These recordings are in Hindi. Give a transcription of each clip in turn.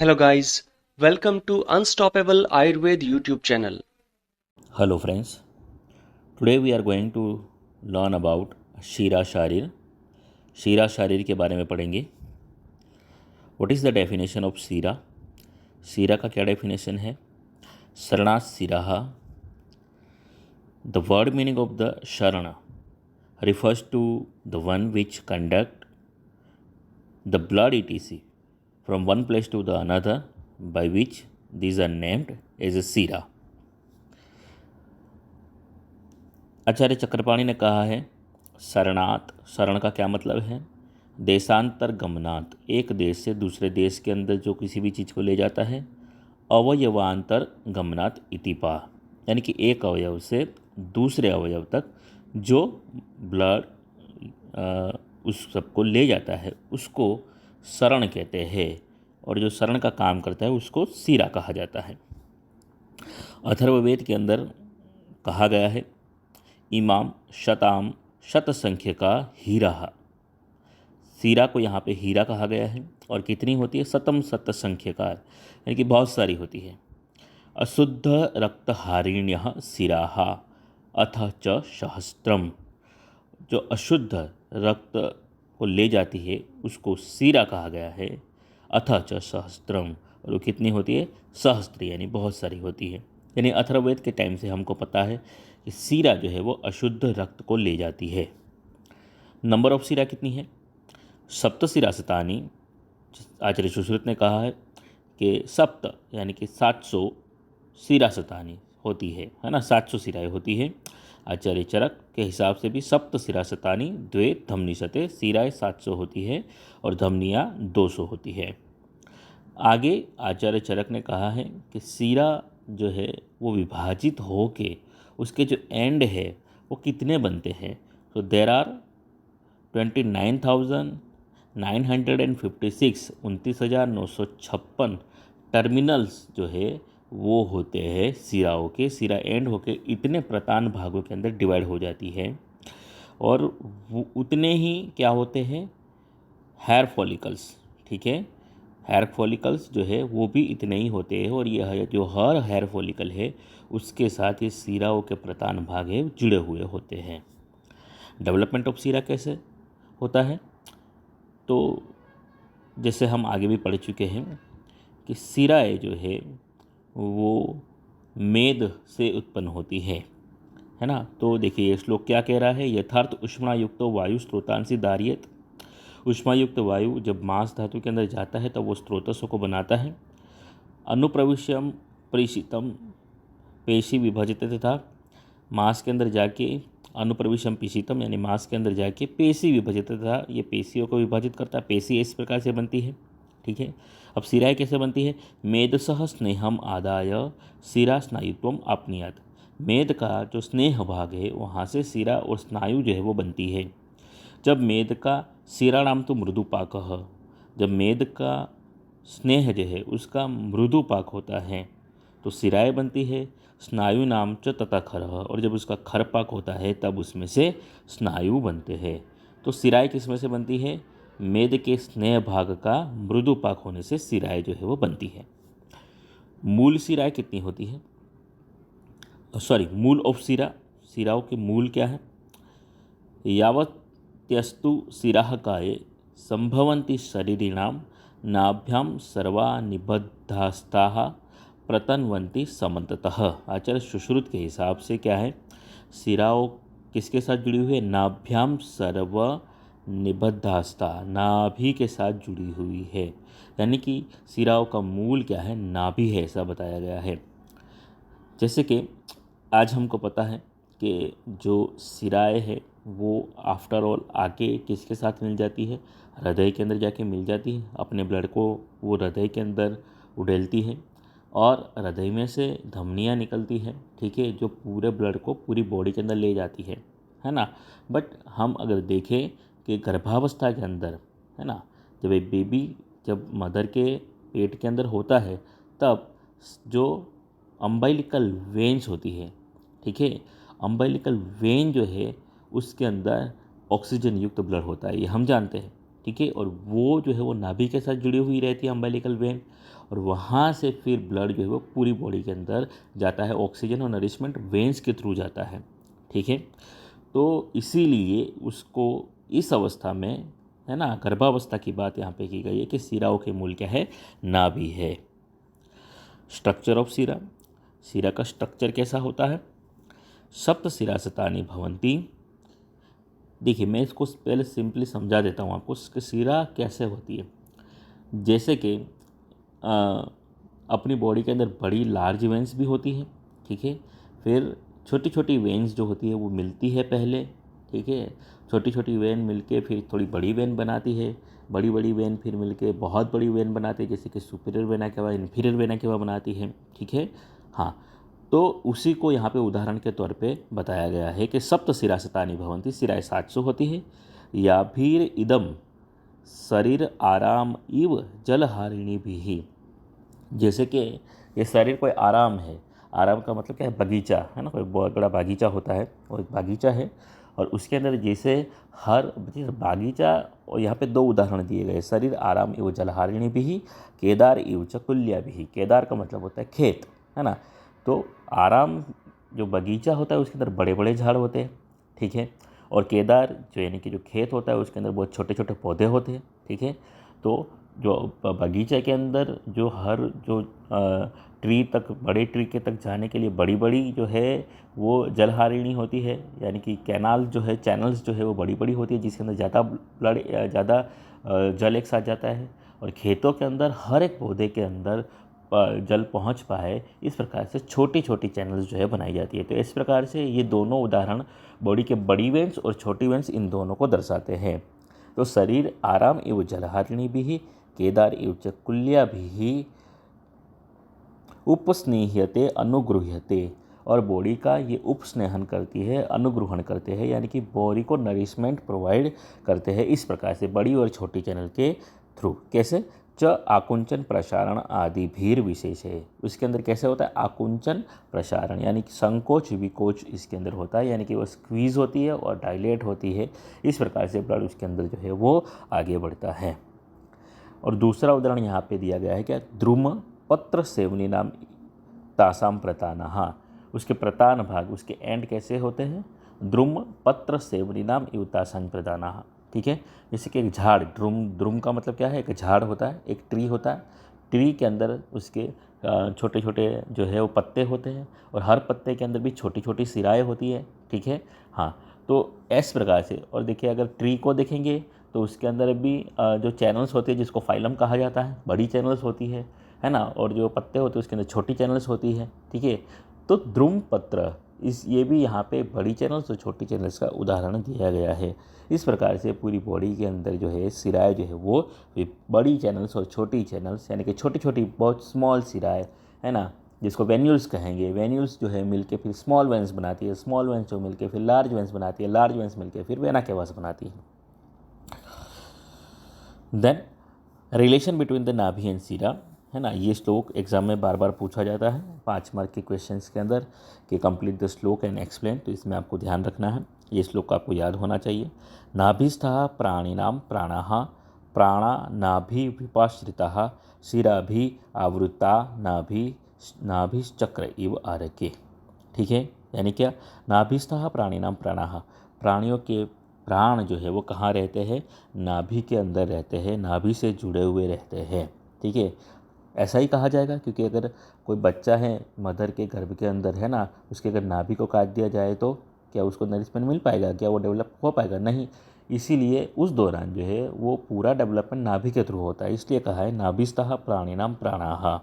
Hello guys, welcome to Unstoppable Ayurved YouTube channel. Hello friends, today we are going to learn about शीरा शारीर। शीरा शारीर के बारे में पढ़ेंगे। What is the definition of शीरा? शीरा का क्या डेफिनेशन है? शरणा शिराः। The word meaning of the शरण refers to the one which conduct the blood etc from one place to the another, by which these are named as a shira। आचार्य चक्रपाणी ने कहा है शरणात, शरण का क्या मतलब है? देशांतर गमनात, एक देश से दूसरे देश के अंदर जो किसी भी चीज़ को ले जाता है। अवयवांतर गमनात इतिपा, यानी कि एक अवयव से दूसरे अवयव तक जो ब्लड उस सबको ले जाता है उसको शरण कहते हैं, और जो शरण का काम करता है उसको शीरा कहा जाता है। अथर्ववेद के अंदर कहा गया है इमाम शताम शत संख्य का हीरा। शीरा को यहाँ पे हीरा कहा गया है, और कितनी होती है? शतम शत संख्य का, यानी कि बहुत सारी होती है। अशुद्ध रक्तहारिण्य शिराः अथ च सहस्त्रम, जो अशुद्ध रक्त को ले जाती है उसको शीरा कहा गया है। अथ च सहस्त्रम, और वो कितनी होती है? सहस्त्र, यानी बहुत सारी होती है। यानी अथर्ववेद के टाइम से हमको पता है कि शीरा जो है वो अशुद्ध रक्त को ले जाती है। नंबर ऑफ शीरा कितनी है? सप्तशिराशतानी। आचार्य सुश्रुत ने कहा है कि सप्त यानी कि 700 शिराशतानी होती है ना, 700 शिराएँ होती है। आचार्य चरक के हिसाब से भी सप्त शिराशतानी द्वे धमनीशते, शिराएँ 700 होती है और धमनियाँ 200 होती है। आगे आचार्य चरक ने कहा है कि शीरा जो है वो विभाजित हो के उसके जो एंड है वो कितने बनते हैं? तो देर आर 29,956, 29,956 टर्मिनल्स जो है वो होते हैं शीराओं के। शीरा एंड होके इतने प्रतान भागों के अंदर डिवाइड हो जाती है, और वो उतने ही क्या होते हैं? Hair follicles. ठीक है, हेयर फॉलिकल्स जो है वो भी इतने ही होते हैं, और यह जो हर हेयर फॉलिकल है उसके साथ ये शीराओं के प्रतान भाग है जुड़े हुए होते हैं। डेवलपमेंट ऑफ शीरा कैसे होता है? तो जैसे हम आगे भी पढ़ चुके हैं कि शीराएँ जो है वो मेद से उत्पन्न होती है ना। तो देखिए ये श्लोक क्या कह रहा है? यथार्थ उष्मायुक्त वायु स्त्रोतांसी दारियत। उष्मायुक्त वायु जब मांस धातु के अंदर जाता है तब वो स्त्रोतसों को बनाता है। अनुप्रविश्यम प्रेषितम पेशी विभाजित था, मांस के अंदर जाके अनुप्रविशम पिशितम, यानी मांस के अंदर जाके पेशी विभाजित था, ये पेशियों को विभाजित करता है। पेशी इस प्रकार से बनती है। ठीक है, अब शिराएँ कैसे बनती है? मेदसह स्नेहम आदाय शिरा स्नायुत्वम आपनियात। मेद का जो स्नेह भाग है वहाँ से शिरा और स्नायु जो है वो बनती है। जब मेद का शिराणाम तो मृदुपाकः, जब मेद का स्नेह जो है उसका मृदुपाक होता है तो शिराएँ बनती है। स्नायु नाम च तथा खरः, और जब उसका खरपाक होता है तब उसमें से स्नायु बनते हैं। तो शिराएँ किस में से बनती है? मेद के स्नेह भाग का मृदुपाक होने से शिराएँ जो है वो बनती है। मूल शिराएँ कितनी होती है? सॉरी, मूल ऑफ शिरा, शिराओं के मूल क्या है? यावत्यस्तु शिराः काये संभवन्ति शरीरिणां नाभ्यां सर्वा निबद्धास्ताः प्रतन्वन्ति समन्ततः। आचार्य सुश्रुत के हिसाब से क्या है? शिराओं किसके साथ जुड़ी हुई है? नाभ्याम सर्व निबद्धास्ता, नाभि के साथ जुड़ी हुई है, यानी कि शिराओं का मूल क्या है? नाभि है, ऐसा बताया गया है। जैसे कि आज हमको पता है कि जो शिराएँ है वो आफ्टर ऑल आके किसके साथ मिल जाती है? हृदय के अंदर जाके मिल जाती है। अपने ब्लड को वो हृदय के अंदर उड़ेलती है, और हृदय में से धमनियाँ निकलती है। ठीक है, जो पूरे ब्लड को पूरी बॉडी के अंदर ले जाती है ना। बट हम अगर देखें कि गर्भावस्था के अंदर, है ना, जब एक बेबी जब मदर के पेट के अंदर होता है तब जो अम्बाइलिकल वेन्स होती है, ठीक है, अम्बाइलिकल वेन जो है उसके अंदर ऑक्सीजन युक्त ब्लड होता है, ये हम जानते हैं। ठीक है, और वो जो है वो नाभि के साथ जुड़ी हुई रहती है अम्बिलिकल वेन, और वहाँ से फिर ब्लड जो है वो पूरी बॉडी के अंदर जाता है, ऑक्सीजन और नरिशमेंट वेंस के थ्रू जाता है। ठीक है, तो इसीलिए उसको इस अवस्था में, है ना, गर्भावस्था की बात यहाँ पे की गई है कि सिराओं के मूल क्या है, नाभि है। स्ट्रक्चर ऑफ सिरा, सिरा का स्ट्रक्चर कैसा होता है? सप्त सिरासतानि भवन्ति। देखिए मैं इसको पहले सिंपली समझा देता हूँ आपको कि सिरा कैसे होती है। जैसे कि अपनी बॉडी के अंदर बड़ी लार्ज वेंस भी होती है, ठीक है, फिर छोटी छोटी वेंस जो होती है वो मिलती है पहले, ठीक है, छोटी छोटी वेन मिलके फिर थोड़ी बड़ी वेन बनाती है, बड़ी बड़ी वेन फिर मिलके बहुत बड़ी वेन बनाती है, जैसे कि superior vena cava, inferior vena cava बनाती है। ठीक है, हाँ, तो उसी को यहाँ पे उदाहरण के तौर पे बताया गया है कि सप्त सिरासतानि भवन्ति, सिराएं 700 होती है। या फिर इदम शरीर आराम इव जलहारिणी भी, जैसे कि ये शरीर कोई आराम है, आराम का मतलब क्या है, बगीचा है ना, कोई बहुत बड़ा बागीचा होता है, वो एक बागीचा है, और उसके अंदर जैसे हर बागीचा, और यहाँ पे 2 उदाहरण दिए गए, शरीर आराम इव जलहारिणी भी, केदार इव चकुल्या भी। केदार का मतलब होता है खेत, है ना, तो आराम जो बगीचा होता है उसके अंदर बड़े बड़े झाड़ होते हैं, ठीक है, और केदार जो यानी कि जो खेत होता है उसके अंदर बहुत छोटे छोटे पौधे होते हैं, ठीक है। तो जो बगीचे के अंदर जो हर जो ट्री तक, बड़े ट्री के तक जाने के लिए बड़ी बड़ी जो है वो जलहारिणी होती है, यानी कि कैनाल जो है, चैनल्स जो है वो बड़ी बड़ी होती है, जिसके अंदर ज़्यादा ब्लड, ज़्यादा जल एक साथ जाता है, और खेतों के अंदर हर एक पौधे के अंदर जल पहुंच पाए, इस प्रकार से छोटी छोटी चैनल्स जो है बनाई जाती है। तो इस प्रकार से ये दोनों उदाहरण बॉडी के बड़ी वेंस और छोटी वेंस इन दोनों को दर्शाते हैं। तो शरीर आराम एवं जलहारिणी भी, केदार एवं चकुल्या भी, उपस्नेह्यते अनुगृह्यते, और बॉडी का ये उपस्नेहन करती है, अनुग्रहण करते हैं, यानी कि बॉडी को नरिशमेंट प्रोवाइड करते हैं, इस प्रकार से बड़ी और छोटी चैनल के थ्रू। कैसे? च आकुंचन प्रसारण आदि भीर विशेष है। उसके अंदर कैसे होता है? आकुंचन प्रसारण, यानी कि संकोच विकोच इसके अंदर होता है, यानी कि वो स्क्वीज होती है और डायलेट होती है, इस प्रकार से ब्लड उसके अंदर जो है वो आगे बढ़ता है। और दूसरा उदाहरण यहाँ पे दिया गया है क्या? द्रुम पत्र सेवनी नाम तासाम प्रताना। हाँ, उसके प्रतान भाग, उसके एंड कैसे होते हैं? द्रुम पत्र सेवनी नाम इवतासाम प्रताना। ठीक है, जैसे कि एक झाड़, द्रुम का मतलब क्या है? एक झाड़ होता है, एक ट्री होता है, ट्री के अंदर उसके छोटे छोटे जो है वो पत्ते होते हैं, और हर पत्ते के अंदर भी छोटी छोटी सिराएँ होती है। ठीक है, हाँ, तो इस प्रकार से। और देखिए अगर ट्री को देखेंगे तो उसके अंदर भी जो चैनल्स होते हैं जिसको फाइलम कहा जाता है, बड़ी चैनल्स होती है ना, और जो पत्ते होते हैं उसके अंदर छोटी चैनल्स होती है। ठीक है, तो द्रुम पत्र, ये भी यहाँ पे बड़ी चैनल्स और छोटी चैनल्स का उदाहरण दिया गया है। इस प्रकार से पूरी बॉडी के अंदर जो है सिराएँ जो है वो बड़ी चैनल्स और छोटी चैनल्स, यानी कि छोटी छोटी बहुत स्मॉल सिराएँ, है ना, जिसको वेन्यूल्स कहेंगे, वेन्यूल्स जो है मिलके फिर स्मॉल वेंस बनाती है, स्मॉल वेंस जो मिलके फिर लार्ज वेंस बनाती है, लार्ज वेंस मिलके फिर वेना केवास बनाती है। देन रिलेशन बिटवीन द नाभि एंड सिरा, है ना, ये श्लोक एग्जाम में बार बार पूछा जाता है 5 मार्क के क्वेश्चंस के अंदर कि कंप्लीट द श्लोक एंड एक्सप्लेन, तो इसमें आपको ध्यान रखना है, ये श्लोक आपको याद होना चाहिए। नाभिस्थः प्राणिनाम प्राणाः, प्राणा नाभि विपाश्रिताः, शिराभि आवृता नाभिश्चक्र इव आरके। ठीक है, यानी क्या? नाभिस्थः प्राणिनाम प्राणाः, प्राणियों के प्राण जो है वो कहाँ रहते हैं? नाभि के अंदर रहते हैं, नाभि से जुड़े हुए रहते हैं। ठीक है, ऐसा ही कहा जाएगा, क्योंकि अगर कोई बच्चा है मदर के गर्भ के अंदर, है ना, उसके अगर नाभि को काट दिया जाए तो क्या उसको नरिशमेंट मिल पाएगा? क्या वो डेवलप हो पाएगा? नहीं। इसीलिए उस दौरान जो है वो पूरा डेवलपमेंट नाभि के थ्रू होता है, इसलिए कहा है नाभिस्थः प्राणिनाम प्राणाः,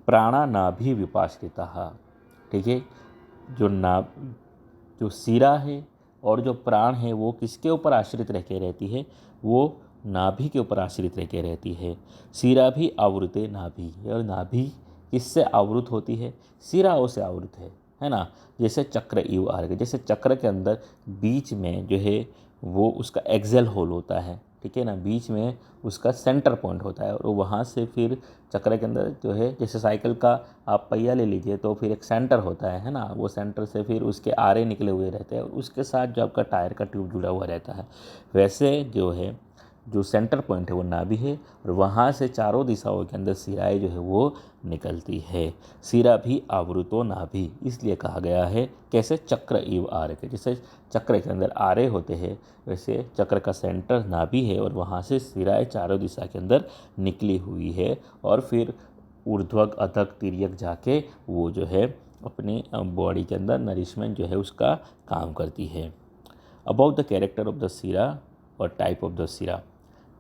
प्राणा नाभि विपाश्रिताः। ठीक है, जो सिरा है और जो प्राण है वो किसके ऊपर आश्रित रह के रहती है? वो नाभि के ऊपर आश्रित रह के रहती है। सिरा भी आवृते नाभि, और नाभि किससे आवृत होती है? सिराओं से आवृत है ना। जैसे चक्र इव आर्ग, जैसे चक्र के अंदर बीच में जो है वो उसका एक्सेल होल होता है, ठीक है ना, बीच में उसका सेंटर पॉइंट होता है, और वहाँ से फिर चक्र के अंदर जो है, जैसे साइकिल का आप पहिया ले लीजिए तो फिर एक सेंटर होता है ना, वो सेंटर से फिर उसके आरे निकले हुए रहते हैं, और उसके साथ जो आपका टायर का ट्यूब जुड़ा हुआ रहता है, वैसे जो है जो सेंटर पॉइंट है वो नाभि है और वहाँ से चारों दिशाओं के अंदर सिराएँ जो है वो निकलती है। सिरा भी आवृतो नाभि इसलिए कहा गया है। कैसे? चक्र इव आर्क, जैसे चक्र के अंदर आरे होते हैं वैसे चक्र का सेंटर नाभि है और वहाँ से सिराएँ चारों दिशा के अंदर निकली हुई है और फिर ऊर्ध्वक अधक तिर्यक जाके वो जो है अपनी बॉडी के अंदर नरिशमेंट जो है उसका काम करती है। About the character of the सिरा और टाइप ऑफ द सिरा।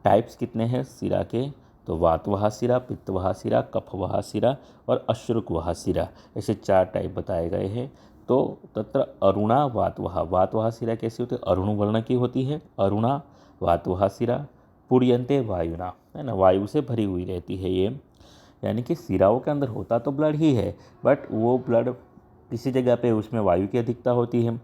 टाइप्स कितने हैं सिरा के? तो वातवाह सिरा, पित्तवाह सिरा, कफवाह सिरा और अश्रुकवाह सिरा, ऐसे 4 टाइप बताए गए हैं। तो तत्र अरुणा वातवाह, वातवाह सिरा कैसी होती है? अरुण वर्ण की होती है। अरुणा वातवाह सिरा पुर्यन्ते वायुना, है ना, वायु से भरी हुई रहती है ये। यानी कि सिराओं के अंदर होता तो ब्लड ही है, बट वो ब्लड किसी जगह पे उसमें वायु की अधिकता होती है,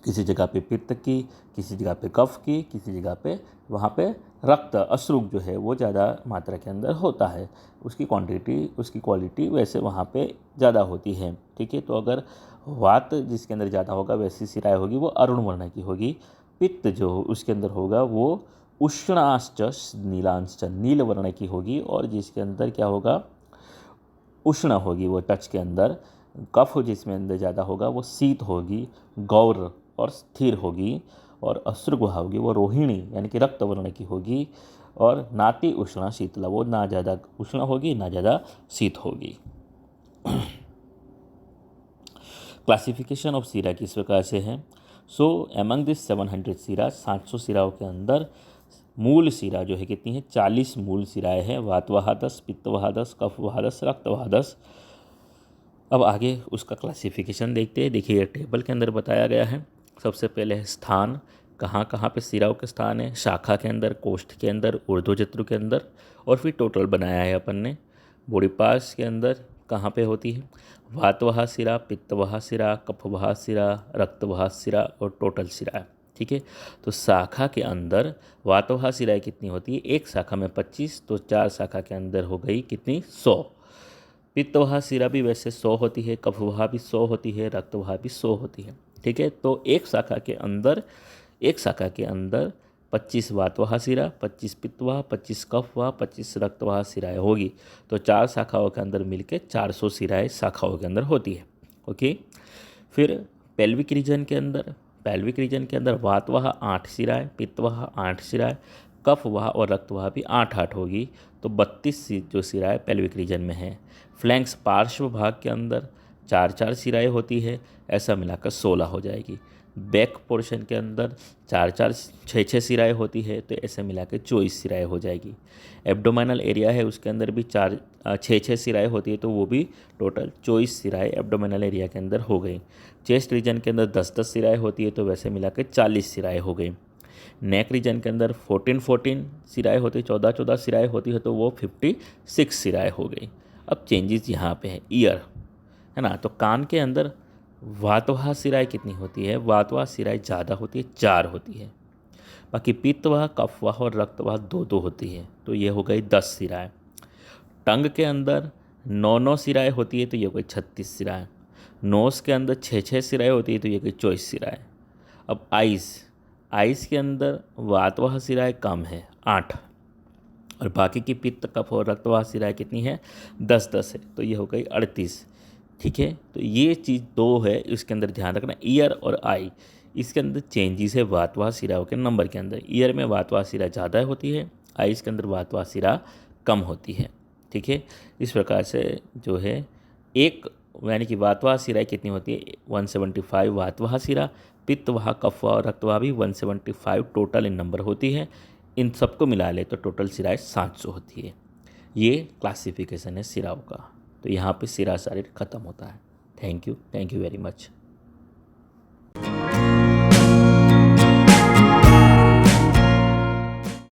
किसी जगह पे पित्त की, किसी जगह पे कफ की, किसी जगह पे वहाँ पे रक्त अश्रुक जो है वो ज़्यादा मात्रा के अंदर होता है। उसकी क्वांटिटी, उसकी क्वालिटी वैसे वहाँ पे ज़्यादा होती है। ठीक है, तो अगर वात जिसके अंदर ज़्यादा होगा वैसी सिराएँ होगी वो अरुण वर्ण की होगी। पित्त जो उसके अंदर होगा वो उष्णाश्च नीलांश्च, नील वर्ण की होगी और जिसके अंदर क्या होगा? उष्ण होगी वो टच के अंदर। कफ जिसमें अंदर ज़्यादा होगा वो शीत होगी, गौर और स्थिर होगी। और अश्रुगुहा होगी वो रोहिणी यानी कि रक्त वर्ण की होगी। और नाति उष्णा शीतला, वो ना ज़्यादा उष्ण होगी ना ज़्यादा शीत होगी। क्लासिफिकेशन ऑफ सिरा किस प्रकार से है? सो एमंग दिस 700 सिरा, 700 सिराओं के अंदर मूल सिरा जो है कितनी है? 40 मूल सिराएँ हैं। वातवाह 10, पित्तवाह 10, कफवाह 10, रक्तवाह 10। अब आगे उसका क्लासिफिकेशन देखते हैं। देखिए टेबल के अंदर बताया गया है। सबसे पहले है स्थान, कहाँ कहाँ पे सिराओं के स्थान है? शाखा के अंदर, कोष्ठ के अंदर, ऊर्ध्वजत्रु के अंदर, और फिर टोटल बनाया है अपन ने। बॉडी पार्ट्स के अंदर कहाँ पे होती है? वातवाह सिरा, पित्तवाह सिरा, कफवाह सिरा, रक्तवाह सिरा और टोटल सिरा। ठीक है, तो शाखा के अंदर वातवाह सिराएँ कितनी होती है? एक शाखा में 25, तो 4 शाखा के अंदर हो गई कितनी? 100। पित्तवाह सिरा भी वैसे 100 होती है, कफवाह भी 100 होती है, रक्तवाह भी 100 होती है। ठीक है, तो एक शाखा के अंदर 25 वातवाह सिरा, 25 पित्तवाह, 25 कफवाह, 25 रक्तवाह सिराएँ होगी। तो 4 शाखाओं के अंदर मिलके 400 सिराएँ शाखाओं के अंदर होती है। ओके, फिर पेल्विक रीजन के अंदर वातवाह 8 सिराएँ, पित्तवाह 8 सिराएँ, कफवाह और रक्तवाह भी 8-8 होगी। तो 32 जो सिराएँ पेल्विक रीजन में है। फ्लैंक्स पार्श्व भाग के अंदर 4-4 सिराएँ होती है, ऐसा मिलाकर 16 हो जाएगी। बैक पोर्शन के अंदर 4-4 6-6 सिराएँ होती है, तो ऐसे मिलाकर 24 सिराएँ हो जाएगी। एब्डोमिनल एरिया है उसके अंदर भी 6-6 सिराएँ होती है, तो वो भी टोटल 24 सिराएँ एब्डोमिनल एरिया के अंदर हो गई। चेस्ट रीजन के अंदर 10-10 सिराएँ होती है, तो वैसे मिलाकर 40 सिराएँ हो गई। नेक रीजन के अंदर 14-14 सिराएँ होती है, 14-14 सिराएँ होती है, तो वो 56 सिराएँ हो गई। अब चेंजेस यहाँ पे है। ईयर, है ना, तो कान के अंदर वातवाह सिराएँ कितनी होती है? वातवाह सिराएँ ज़्यादा होती है, 4 होती है। बाकी पित्तवाह, कफवाह और रक्तवाह 2-2 होती है, तो ये हो गई 10 सिराएँ। टंग के अंदर 9-9 सिराएँ होती है, तो ये हो गई 36 सिराएँ। नोज़ के अंदर 6-6 सिराएँ होती है, तो ये गई 24 सिराएँ। अब आइज़ के अंदर वातवाह सिराएँ कम है, 8, और बाकी की पित्त, कफ और रक्तवाह सिराएँ कितनी है? 10-10 है, तो ये हो गई 38। ठीक है, तो ये चीज़ 2 है, इसके अंदर ध्यान रखना। ईयर और आई, इसके अंदर चेंजेस है वातवाह सिराओं के नंबर के अंदर। ईयर में वातवाह सिरा ज़्यादा होती है, आइज़ के अंदर वातवाह सिरा कम होती है। ठीक है, इस प्रकार से जो है एक यानी कि वातवाह सिराएँ कितनी होती है? 175 वातवाह सिरा, पित्तवाह, कफवाह और रक्तवाह भी 175 टोटल इन नंबर होती है। इन सबको मिला ले तो टोटल सिराएँ 700 होती है। ये क्लासिफिकेशन है सिराओं का। तो यहाँ पे सिरा शारीर ख़त्म होता है। Thank you very much.